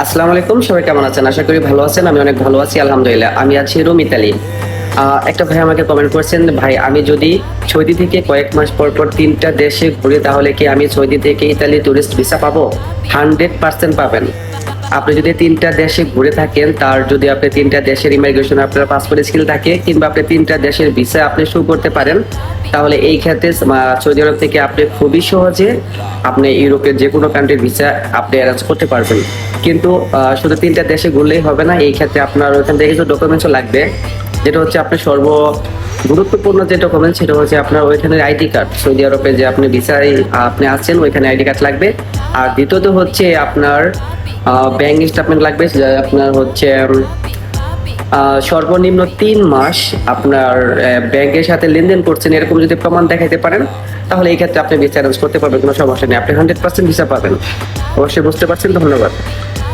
আসসালামু আলাইকুম, সবাই কেমন আছেন? আশা করি ভালো আছেন। আমি অনেক ভালো আছি, আলহামদুলিল্লাহ। আমি আছি রুম ইতালি। একটা ভাই আমাকে কমেন্ট করেছেন, ভাই আমি যদি সৌদি থেকে কয়েক মাস পর পর 3টা দেশে ঘুরি তাহলে কি আমি সৌদি থেকে ইতালি টুরিস্ট ভিসা পাবো? 100% পাবেন। আপনি যদি 3টা দেশে ঘুরে থাকেন, তার যদি আপনি 3টা দেশের ইমিগ্রেশন আপনার পাসপোর্ট স্কিল থাকে, কিংবা আপনি 3টা দেশের ভিসা আপনি শো করতে পারেন, তাহলে এই ক্ষেত্রে সৌদি আরব থেকে আপনি খুবই সহজে আপনি ইউরোপের যে কোনো কান্ট্রির ভিসা আপনি অ্যারেঞ্জ করতে পারবেন। কিন্তু শুধু 3টা দেশে ঘুরলেই হবে না, এই ক্ষেত্রে আপনার ওইখান থেকে কিছু ডকুমেন্টসও লাগবে। যেটা হচ্ছে আপনার গুরুত্বপূর্ণ যে ডকুমেন্ট, সেটা হচ্ছে আপনার ওইখানের আইডি কার্ড। সৌদি আরবে যে আপনি ভিসায় আপনি আছেন, ওইখানে আইডি কার্ড লাগবে। আর দ্বিতীয়ত হচ্ছে আপনার ব্যাংক স্টেটমেন্ট লাগবে, যা আপনার হচ্ছে সর্বনিম্ন 3 মাস আপনার ব্যাংকের সাথে লেনদেন করছেন, এরকম যদি প্রমাণ দেখাইতে পারেন, তাহলে এই ক্ষেত্রে আপনি ভিসা অ্যারেঞ্জ করতে পারবেন, কোনো সমস্যা নেই। আপনি 100% ভিসা পাবেন। অবশ্যই বুঝতে পারছেন। ধন্যবাদ।